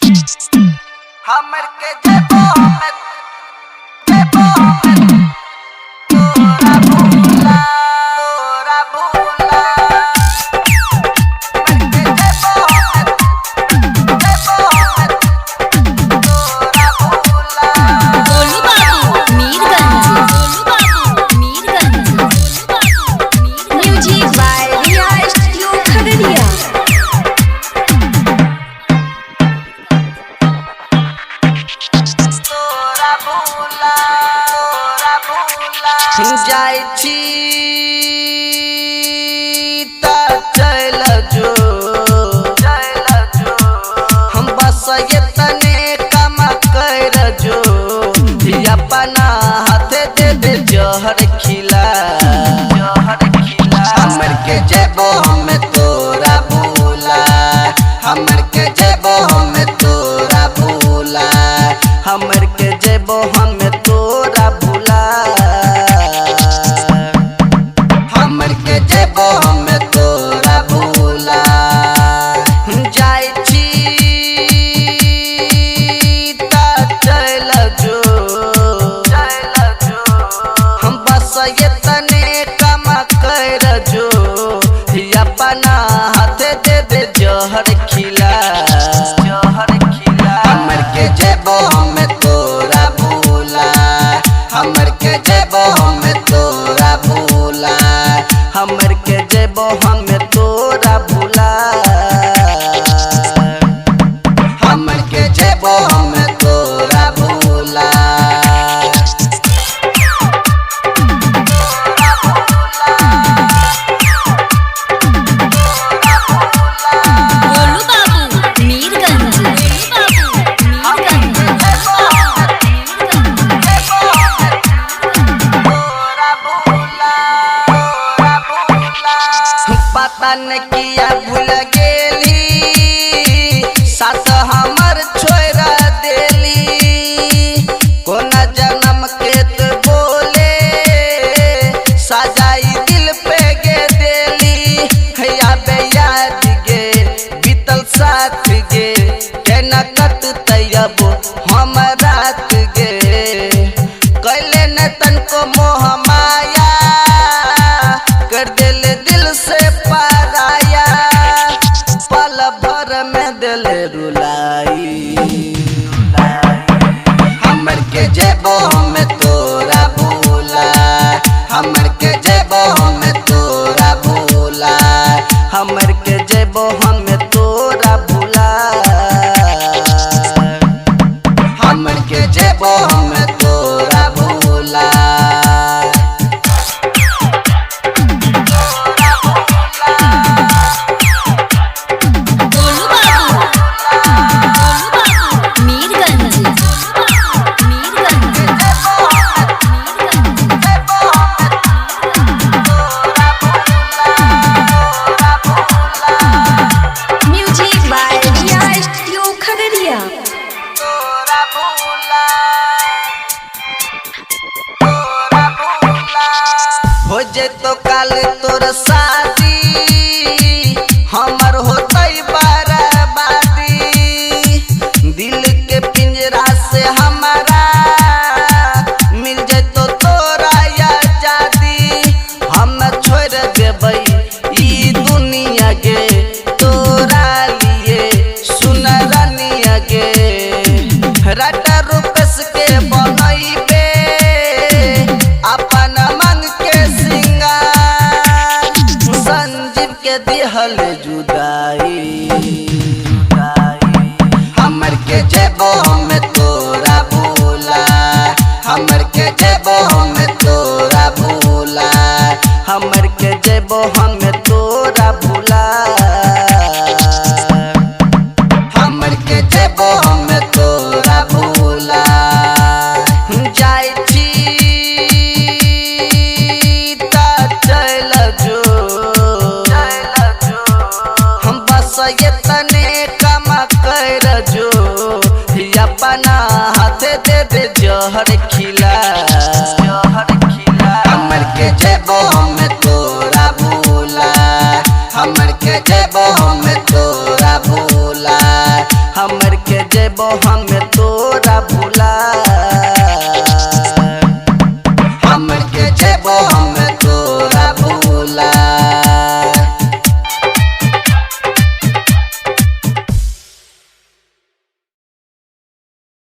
हमर के जेबो में तोरा भूला गोलू बाबू Mirganj music by Riya studio Khagaria. जाय छी त चल जो हम बस ये तने कम कर जो अपना हाथ दे दे जहर खिला हमर के जेबो में तोरा भूला हमर के जेबो में तोरा भूला हमर के जेबो में तोरा भूला हमर के जेबो में तोरा भूला जाय छी त चल जो हम बस ये तने कम कर जो अपना हाथ दे दे जहर खिला हमर के जेबो में तोरा भूला हमर के जेबो में तोरा भूला हमर के जेबो में तोरा भूला हमर के जेबो में तोरा भूला गोलू बाबू मीरगंज पता न किया भूल गेली साथ हमर छोड़ देली कोना जन्म के तो बोले सजाई दिल पे गे देली हैया बेयाद गे बीतल साथ गे केना कत तैयब हम रात गे कैले न तनको मोह माया कर दिल दिल से पाराया पल भर में दिल रुलाई हमर के जेबो में तोरा भूला हमर के जेबो में तोरा भूला हमर के जेबो में तोरा भूला हमर के जेबो में तोरा भूला गोलू बाबू Mirganj music by Riya studio Khagaria. हो जे तो काल तोर शादी हमर होतई बर्बादी दिल के पिंजरा से हमारा मिल जे तो तोरा आजादी हम छोड़ देबै ई दुनिया के तोरा लिए सुन रानिया के रटा रूपस के बनैबे अपन मन के सिंगार संजीव के दिहल जुदाई हमर के जेबो में तोरा भूला हमर के जेबो में तोरा भूला हमर के जेबो में तोरा भूला हमर के जेबो में तोरा भूला जाय छी त चल जो हम बस ये तने कम कर जो अपना हाथ दे दे जहर खिला हमर के जेबो में तोरा भूला हमर के जेबो में तोरा भूला हमर के जेबो हम तोरा भूला